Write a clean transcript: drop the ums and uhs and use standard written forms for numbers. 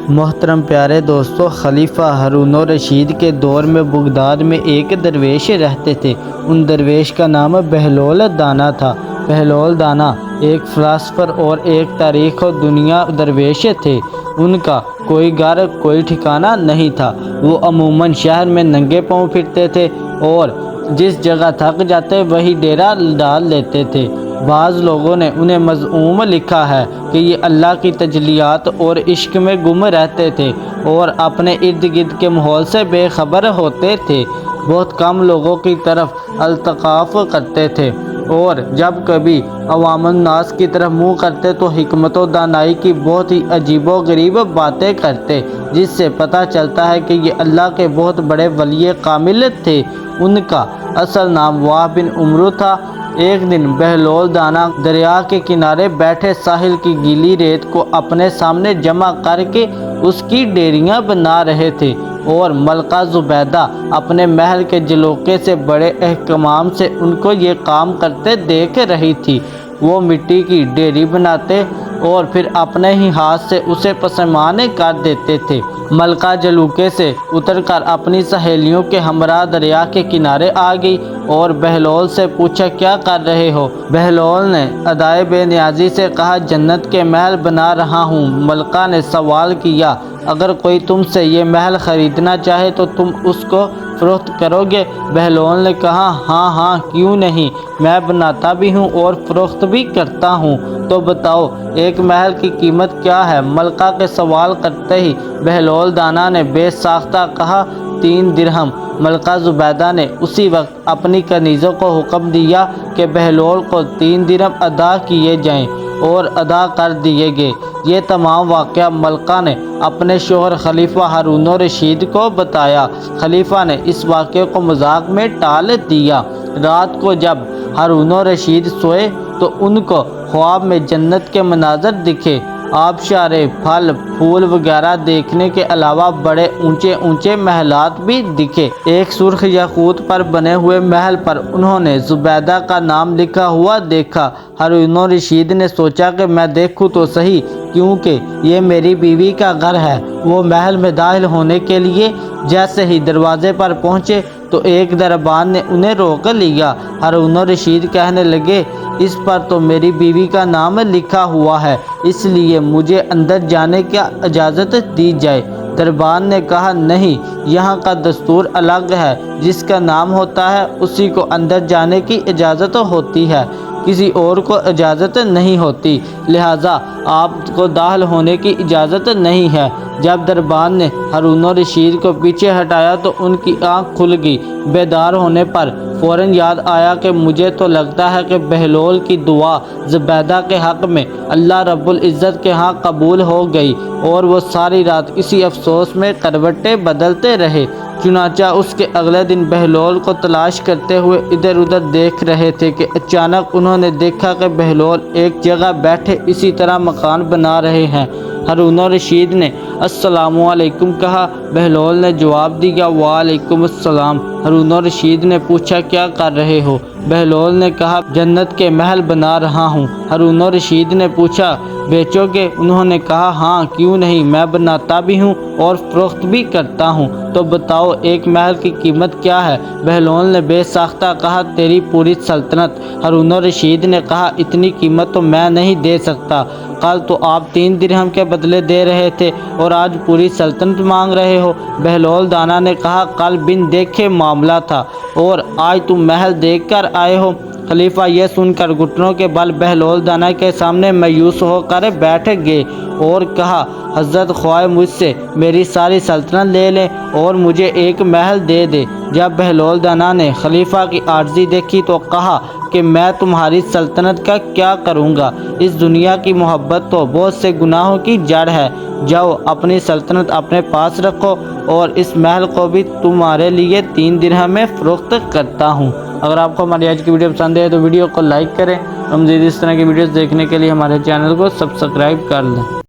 محترم پیارے دوستو، خلیفہ ہارون الرشید کے دور میں بغداد میں ایک درویش رہتے تھے۔ ان درویش کا نام بہلول دانا تھا۔ بہلول دانا ایک فلاسفر اور ایک تاریخ و دنیا درویش تھے۔ ان کا کوئی گھر کوئی ٹھکانہ نہیں تھا۔ وہ عموماً شہر میں ننگے پاؤں پھرتے تھے اور جس جگہ تھک جاتے وہی ڈیرا ڈال لیتے تھے۔ بعض لوگوں نے انہیں مذموم لکھا ہے کہ یہ اللہ کی تجلیات اور عشق میں گم رہتے تھے اور اپنے ارد گرد کے ماحول سے بے خبر ہوتے تھے۔ بہت کم لوگوں کی طرف التطاف کرتے تھے اور جب کبھی عوام الناس کی طرف منہ کرتے تو حکمت و دانائی کی بہت ہی عجیب و غریب باتیں کرتے، جس سے پتہ چلتا ہے کہ یہ اللہ کے بہت بڑے ولی کامل تھے۔ ان کا اصل نام واہ بن عمرو تھا۔ ایک دن بہلول دانا دریا کے کنارے بیٹھے ساحل کی گیلی ریت کو اپنے سامنے جمع کر کے اس کی ڈیریاں بنا رہے تھے اور ملکہ زبیدہ اپنے محل کے جلوکے سے بڑے اہتمام سے ان کو یہ کام کرتے دیکھ رہی تھی۔ وہ مٹی کی ڈیری بناتے اور پھر اپنے ہی ہاتھ سے اسے پسماند کر دیتے تھے۔ ملکہ جلوکے سے اتر کر اپنی سہیلیوں کے ہمراہ دریا کے کنارے آ گئی اور بہلول سے پوچھا، کیا کر رہے ہو؟ بہلول نے ادائے بے نیازی سے کہا، جنت کے محل بنا رہا ہوں۔ ملکہ نے سوال کیا، اگر کوئی تم سے یہ محل خریدنا چاہے تو تم اس کو فروخت کرو گے؟ بہلول نے کہا، ہاں ہاں، کیوں نہیں، میں بناتا بھی ہوں اور فروخت بھی کرتا ہوں۔ تو بتاؤ ایک محل کی قیمت کیا ہے؟ ملکہ کے سوال کرتے ہی بہلول دانا نے بے ساختہ کہا، 3 درہم۔ ملکہ زبیدہ نے اسی وقت اپنی کنیزوں کو حکم دیا کہ بہلول کو 3 درہم ادا کیے جائیں اور ادا کر دیے گئے۔ یہ تمام واقعہ ملکہ نے اپنے شوہر خلیفہ ہارون الرشید کو بتایا۔ خلیفہ نے اس واقعے کو مذاق میں ٹال دیا۔ رات کو جب ہارون الرشید سوئے تو ان کو خواب میں جنت کے مناظر دکھے۔ آبشاریں، پھل پھول وغیرہ دیکھنے کے علاوہ بڑے اونچے اونچے محلات بھی دکھے۔ ایک سرخ یاقوت پر بنے ہوئے محل پر انہوں نے زبیدہ کا نام لکھا ہوا دیکھا۔ ہارون الرشید نے سوچا کہ میں دیکھوں تو صحیح، کیونکہ یہ میری بیوی کا گھر ہے۔ وہ محل میں داخل ہونے کے لیے جیسے ہی دروازے پر پہنچے تو ایک دربان نے انہیں روک لیا۔ ہارون الرشید کہنے لگے، اس پر تو میری بیوی کا نام لکھا ہوا ہے، اس لیے مجھے اندر جانے کی اجازت دی جائے۔ دربان نے کہا، نہیں، یہاں کا دستور الگ ہے، جس کا نام ہوتا ہے اسی کو اندر جانے کی اجازت ہوتی ہے، کسی اور کو اجازت نہیں ہوتی، لہٰذا آپ کو داخل ہونے کی اجازت نہیں ہے۔ جب دربان نے ہارون الرشید کو پیچھے ہٹایا تو ان کی آنکھ کھل گئی۔ بیدار ہونے پر فوراً یاد آیا کہ مجھے تو لگتا ہے کہ بہلول کی دعا زبیدہ کے حق میں اللہ رب العزت کے ہاں قبول ہو گئی، اور وہ ساری رات اسی افسوس میں کروٹیں بدلتے رہے۔ چنانچہ اس کے اگلے دن بہلول کو تلاش کرتے ہوئے ادھر ادھر دیکھ رہے تھے کہ اچانک انہوں نے دیکھا کہ بہلول ایک جگہ بیٹھے اسی طرح مکان بنا رہے ہیں۔ ہارون الرشید نے السلام علیکم کہا۔ بہلول نے جواب دیا، وعلیکم السلام۔ ہارون الرشید نے پوچھا، کیا کر رہے ہو؟ بہلول نے کہا، جنت کے محل بنا رہا ہوں۔ ہارون الرشید نے پوچھا، بیچو گے؟ انہوں نے کہا، ہاں، کیوں نہیں، میں بناتا بھی ہوں اور فروخت بھی کرتا ہوں۔ تو بتاؤ ایک محل کی قیمت کیا ہے؟ بہلول نے بے ساختہ کہا، تیری پوری سلطنت۔ ہارون الرشید نے کہا، اتنی قیمت تو میں نہیں دے سکتا۔ کل تو آپ 3 درہم کے بدلے دے رہے تھے اور آج پوری سلطنت مانگ رہے ہو۔ بہلول دانا نے کہا، کل بن دیکھے معاملہ تھا اور آج تم محل دیکھ کر آئے ہو۔ خلیفہ یہ سن کر گھٹنوں کے بل بہلول دانا کے سامنے مایوس ہو کر بیٹھ گئے اور کہا، حضرت خواہ مجھ سے میری ساری سلطنت لے لیں اور مجھے ایک محل دے دے۔ جب بہلول دانا نے خلیفہ کی عاجزی دیکھی تو کہا کہ میں تمہاری سلطنت کا کیا کروں گا؟ اس دنیا کی محبت تو بہت سے گناہوں کی جڑ ہے۔ جاؤ اپنی سلطنت اپنے پاس رکھو اور اس محل کو بھی تمہارے لیے 3 درہم میں فروخت کرتا ہوں۔ اگر آپ کو ہماری آج کی ویڈیو پسند ہے تو ویڈیو کو لائک کریں اور مزید اس طرح کی ویڈیوز دیکھنے کے لیے ہمارے چینل کو سبسکرائب کر لیں۔